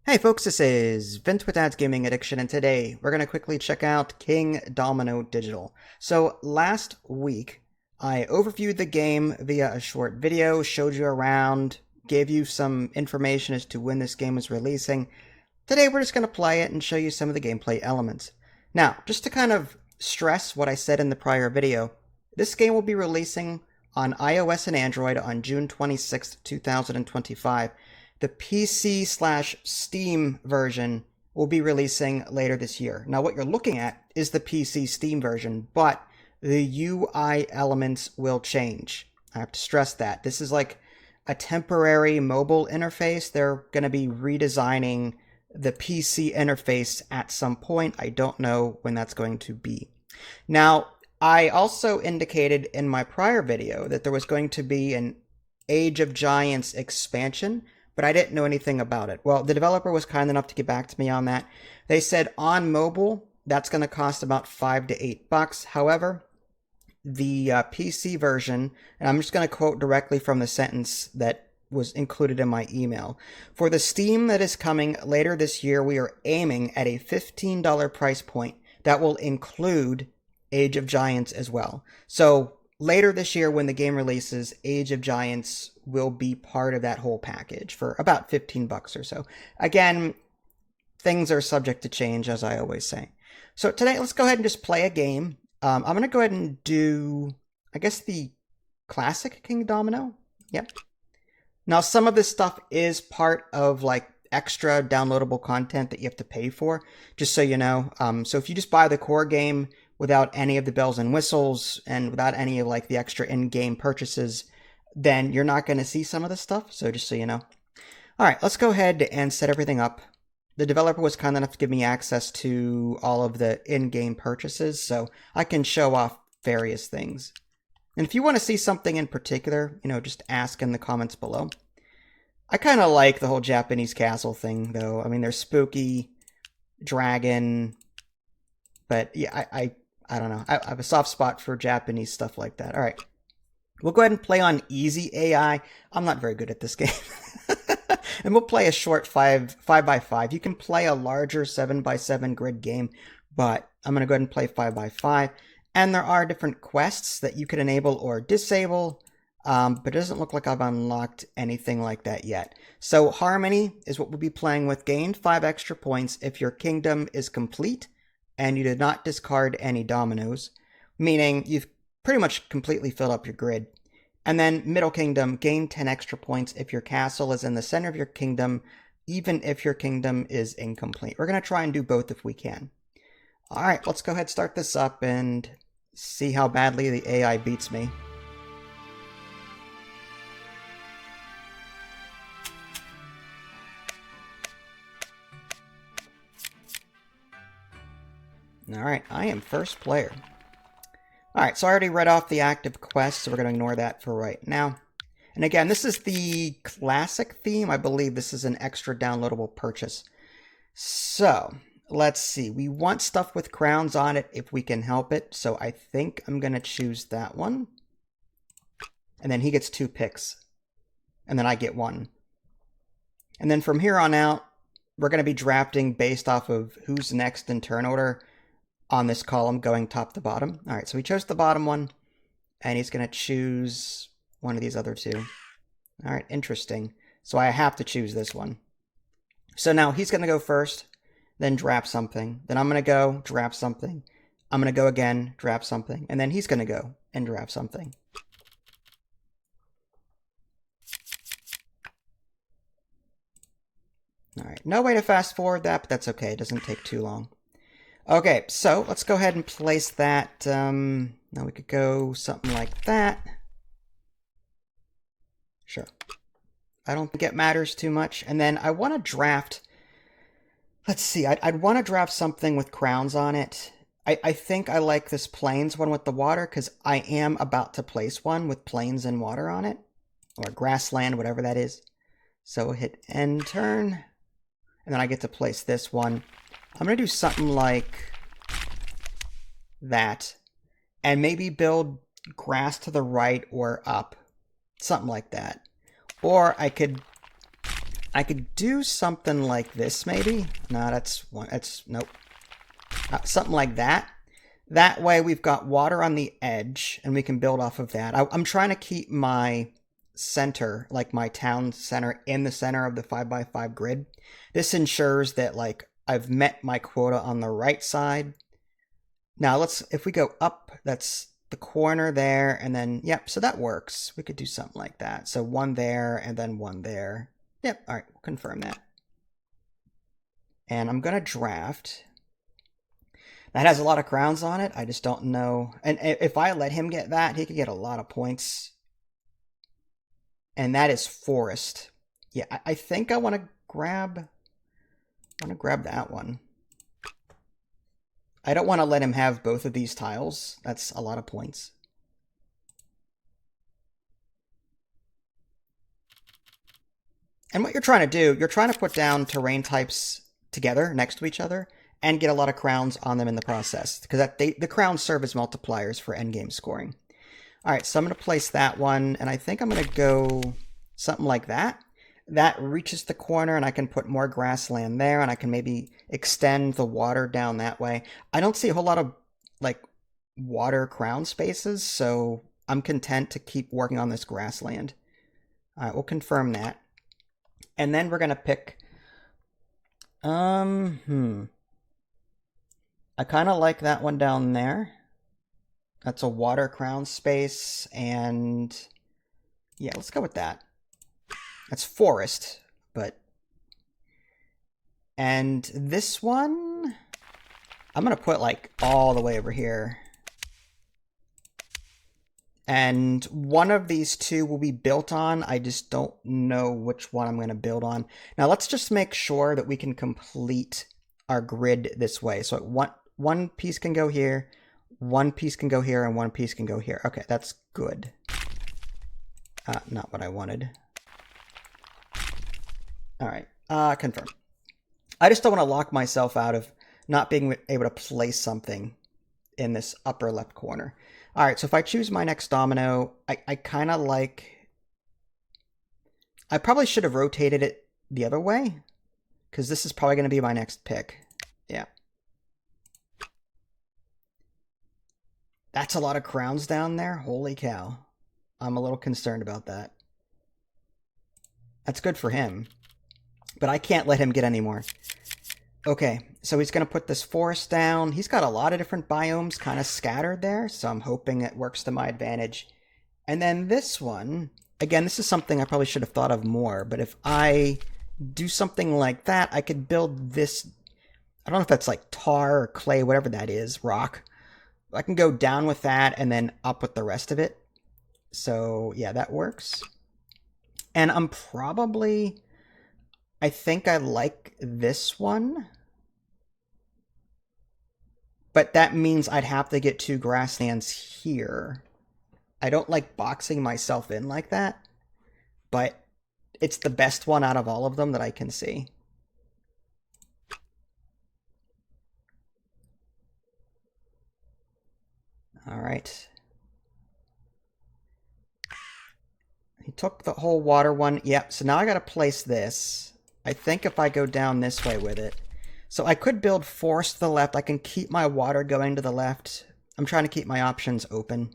Hey folks, this is Vince with Dad's Gaming Addiction, and today we're going to quickly check out Kingdomino Digital. So last week, I overviewed the game via a short video, showed you around, gave you some information as to when this game is releasing. Today we're just going to play it and show you some of the gameplay elements. Now, just to kind of stress what I said in the prior video, this game will be releasing on iOS and Android on June 26th, 2025. The PC/Steam version will be releasing later this year. Now, what you're looking at is the PC Steam version, but the UI elements will change. I have to stress that. This is like a temporary mobile interface. They're going to be redesigning the PC interface at some point. I don't know when that's going to be. Now, I also indicated in my prior video that there was going to be an Age of Giants expansion, but I didn't know anything about it. Well, the developer was kind enough to get back to me on that. They said on mobile, that's going to cost about $5 to $8. However, the PC version, and I'm just going to quote directly from the sentence that was included in my email. For the Steam that is coming later this year, we are aiming at a $15 price point that will include Age of Giants as well. So later this year, when the game releases, Age of Giants will be part of that whole package for about $15 or so. Again, things are subject to change, as I always say. So today, let's go ahead and just play a game. I'm going to go ahead and do, I guess, the classic Kingdomino. Yep. Now, some of this stuff is part of like extra downloadable content that you have to pay for, just so you know. So if you just buy the core game without any of the bells and whistles and without any of like the extra in-game purchases, then you're not going to see some of this stuff. So just so you know. All right, let's go ahead and set everything up. The developer was kind enough to give me access to all of the in-game purchases, so I can show off various things. And if you want to see something in particular, just ask in the comments below. I kind of like the whole Japanese castle thing, though. I mean, they're spooky, dragon, but yeah, I don't know. I have a soft spot for Japanese stuff like that. All right. We'll go ahead and play on easy AI. I'm not very good at this game. And we'll play a short 5x5. You can play a larger 7x7 grid game, but I'm going to go ahead and play 5x5. And there are different quests that you can enable or disable, but it doesn't look like I've unlocked anything like that yet. So Harmony is what we'll be playing with. Gain 5 extra points if your kingdom is complete and you did not discard any dominoes, meaning you've pretty much completely filled up your grid. And then Middle Kingdom, gain 10 extra points if your castle is in the center of your kingdom, even if your kingdom is incomplete. We're going to try and do both if we can. All right, let's go ahead and start this up and see how badly the AI beats me. All right, I am first player. Alright, so I already read off the active quest, so we're going to ignore that for right now. And again, this is the classic theme. I believe this is an extra downloadable purchase. So, let's see. We want stuff with crowns on it if we can help it. So I think I'm going to choose that one. And then he gets 2 picks. And then I get 1. And then from here on out, we're going to be drafting based off of who's next in turn order on this column going top to bottom. All right, so we chose the bottom one, and he's going to choose one of these other 2. All right, interesting. So I have to choose this one. So now he's going to go first, then draft something. Then I'm going to go draft something. I'm going to go again, draft something. And then he's going to go and draft something. All right, no way to fast forward that, but that's okay. It doesn't take too long. Okay, so let's go ahead and place that. Now we could go something like that. Sure. I don't think it matters too much. And then I want to draft. Let's see. I'd want to draft something with crowns on it. I think I like this plains one with the water because I am about to place one with plains and water on it. Or grassland, whatever that is. So we'll hit end turn. And then I get to place this one. I'm going to do something like that. And maybe build grass to the right or up. Something like that. Or I could I could do something like this, maybe. No, nope. Something like that. That way we've got water on the edge, and we can build off of that. I'm trying to keep my center, like my town center, in the center of the 5x5 grid. This ensures that, like, I've met my quota on the right side. Now if we go up, that's the corner there, and then, yep, so that works. We could do something like that. So one there, and then one there. Yep, all right, we'll confirm that. And I'm gonna draft. That has a lot of crowns on it. I just don't know. And if I let him get that, he could get a lot of points. And that is forest. Yeah, I think I want to grab that one. I don't want to let him have both of these tiles. That's a lot of points. And what you're trying to do, you're trying to put down terrain types together next to each other and get a lot of crowns on them in the process, because the crowns serve as multipliers for endgame scoring. All right, so I'm going to place that one, and I think I'm going to go something like that. That reaches the corner, and I can put more grassland there, and I can maybe extend the water down that way. I don't see a whole lot of, like, water crown spaces, so I'm content to keep working on this grassland. All right, we'll confirm that. And then we're going to pick... I kind of like that one down there. That's a water crown space, and... yeah, let's go with that. That's forest, but... and this one... I'm going to put, like, all the way over here. And one of these two will be built on. I just don't know which one I'm going to build on. Now, let's just make sure that we can complete our grid this way. So one piece can go here, one piece can go here, and one piece can go here. Okay, that's good. Not what I wanted. All right, confirm. I just don't want to lock myself out of not being able to place something in this upper left corner. All right, so if I choose my next domino, I kind of like... I probably should have rotated it the other way, because this is probably going to be my next pick. Yeah. That's a lot of crowns down there. Holy cow. I'm a little concerned about that. That's good for him, but I can't let him get any more. Okay, so he's going to put this forest down. He's got a lot of different biomes kind of scattered there, so I'm hoping it works to my advantage. And then this one, again, this is something I probably should have thought of more, but if I do something like that, I could build this... I don't know if that's like tar or clay, whatever that is, rock. I can go down with that and then up with the rest of it. So, yeah, that works. And I'm probably... I think I like this one. But that means I'd have to get 2 grasslands here. I don't like boxing myself in like that, but it's the best one out of all of them that I can see. All right. He took the whole water one. Yep, so now I got to place this. I think if I go down this way with it. So I could build forest to the left. I can keep my water going to the left. I'm trying to keep my options open.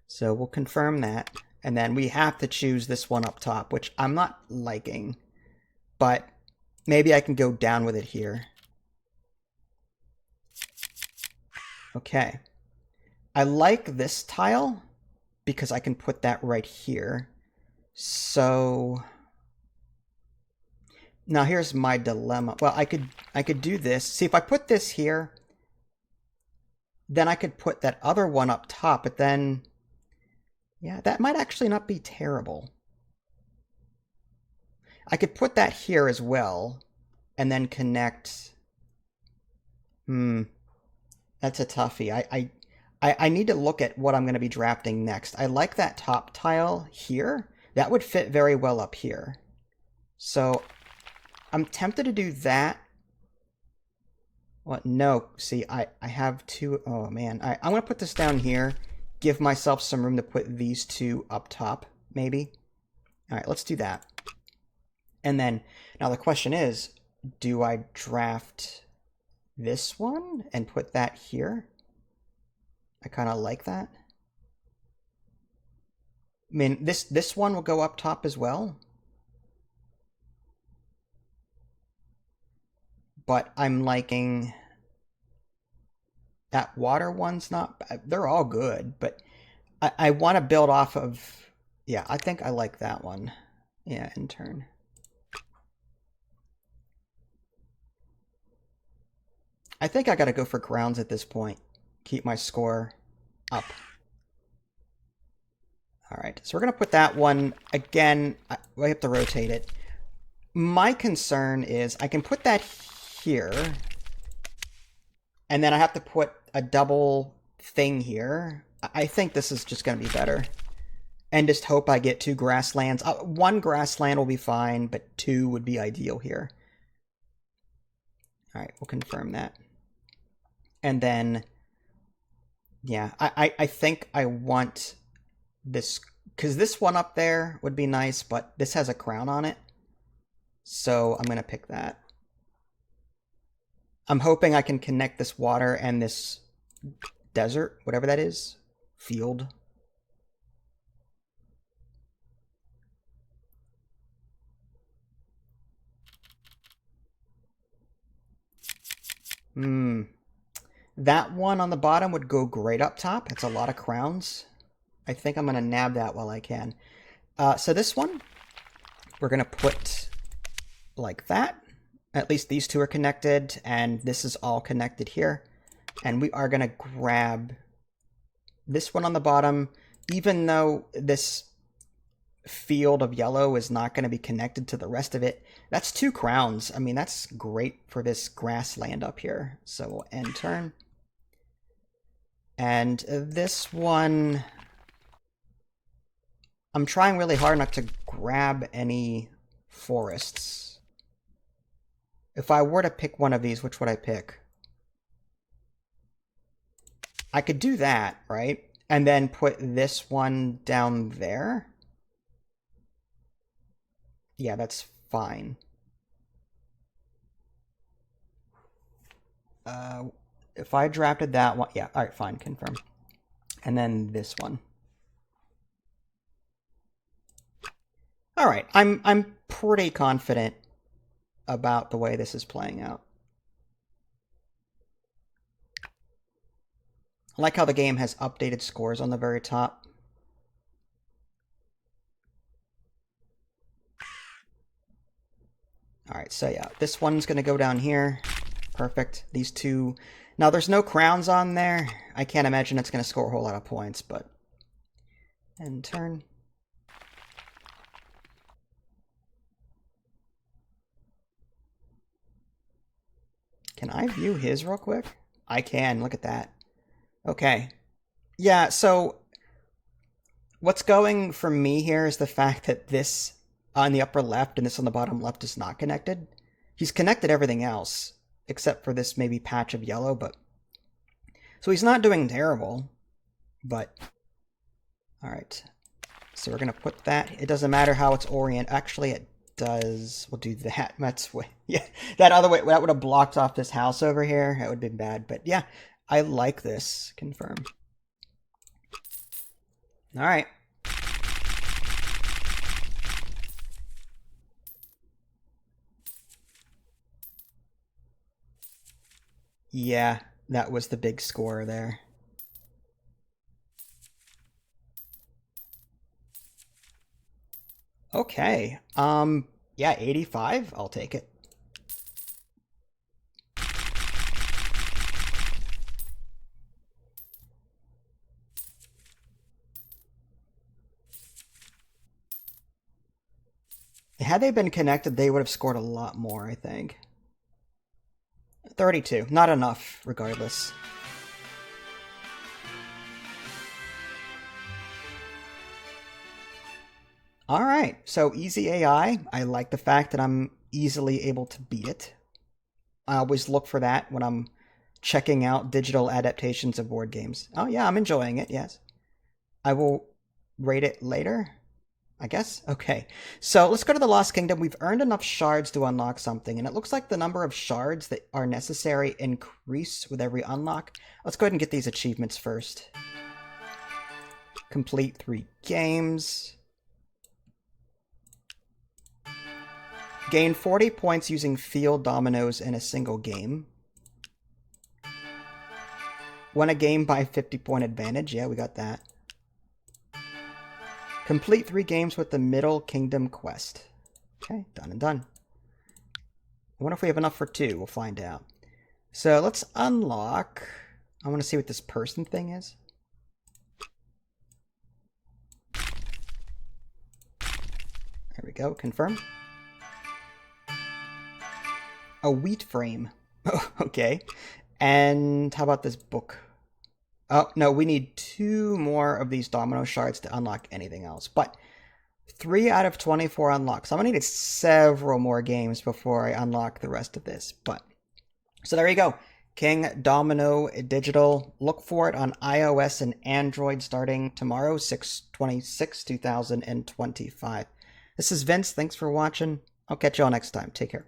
So we'll confirm that. And then we have to choose this one up top, which I'm not liking. But maybe I can go down with it here. Okay. I like this tile because I can put that right here. So... now here's my dilemma. Well, I could do this. See, if I put this here, then I could put that other one up top, but then... yeah, that might actually not be terrible. I could put that here as well, and then connect... that's a toughie. I need to look at what I'm going to be drafting next. I like that top tile here. That would fit very well up here. So I'm tempted to do that. What? No. See, I have 2... oh, man. I'm going to put this down here. Give myself some room to put these 2 up top, maybe. All right, let's do that. And then, now the question is, do I draft this one and put that here? I kind of like that. I mean, this one will go up top as well. But I'm liking that water one's not, they're all good, but I want to build off of, yeah, I think I like that one. Yeah, in turn. I think I got to go for grounds at this point. Keep my score up. All right, so we're going to put that one, again, I have to rotate it. My concern is I can put that here, and then I have to put a double thing here. I think this is just going to be better. And just hope I get 2 grasslands. One grassland will be fine, but 2 would be ideal here. All right, we'll confirm that. And then, yeah, I think I want this, because this one up there would be nice, but this has a crown on it. So I'm going to pick that. I'm hoping I can connect this water and this desert, whatever that is, field. That one on the bottom would go great up top. It's a lot of crowns. I think I'm going to nab that while I can. So this one, we're going to put like that. At least these 2 are connected, and this is all connected here. And we are going to grab this one on the bottom, even though this field of yellow is not going to be connected to the rest of it. That's 2 crowns. I mean, that's great for this grassland up here. So we'll end turn. And this one, I'm trying really hard not to grab any forests. If I were to pick one of these, which would I pick? I could do that, right? And then put this one down there. Yeah, that's fine. If I drafted that one, yeah, all right, fine, confirm. And then this one. All right, I'm pretty confident about the way this is playing out. I like how the game has updated scores on the very top. All right, so yeah, this one's going to go down here. Perfect. These 2. Now, there's no crowns on there. I can't imagine it's going to score a whole lot of points, but end turn. Can I view his real quick? I can. Look at that. Okay. Yeah, so what's going for me here is the fact that this on the upper left and this on the bottom left is not connected. He's connected everything else, except for this maybe patch of yellow, but... So he's not doing terrible, but... Alright. So we're going to put that. It doesn't matter how it's oriented. Actually, it does. We'll do that. That's way... Yeah, that other way, that would have blocked off this house over here. That would have been bad, but yeah, I like this. Confirm. Alright. Yeah, that was the big score there. Okay. Yeah, 85. I'll take it. Had they been connected, they would have scored a lot more, I think. 32. Not enough, regardless. Alright, so easy AI. I like the fact that I'm easily able to beat it. I always look for that when I'm checking out digital adaptations of board games. Oh yeah, I'm enjoying it, yes. I will rate it later. I guess? Okay. So let's go to the Lost Kingdom. We've earned enough shards to unlock something, and it looks like the number of shards that are necessary increase with every unlock. Let's go ahead and get these achievements first. Complete 3 games. Gain 40 points using field dominoes in a single game. Win a game by 50-point advantage. Yeah, we got that. Complete 3 games with the Middle Kingdom quest. Okay, done and done. I wonder if we have enough for 2. We'll find out. So let's unlock. I want to see what this person thing is. There we go. Confirm. A wheat frame. Okay. And how about this book? Oh, no, we need 2 more of these domino shards to unlock anything else. But 3 out of 24 unlocks. I'm going to need several more games before I unlock the rest of this. But so there you go. Kingdomino Digital. Look for it on iOS and Android starting tomorrow, 6/26/2025. This is Vince. Thanks for watching. I'll catch you all next time. Take care.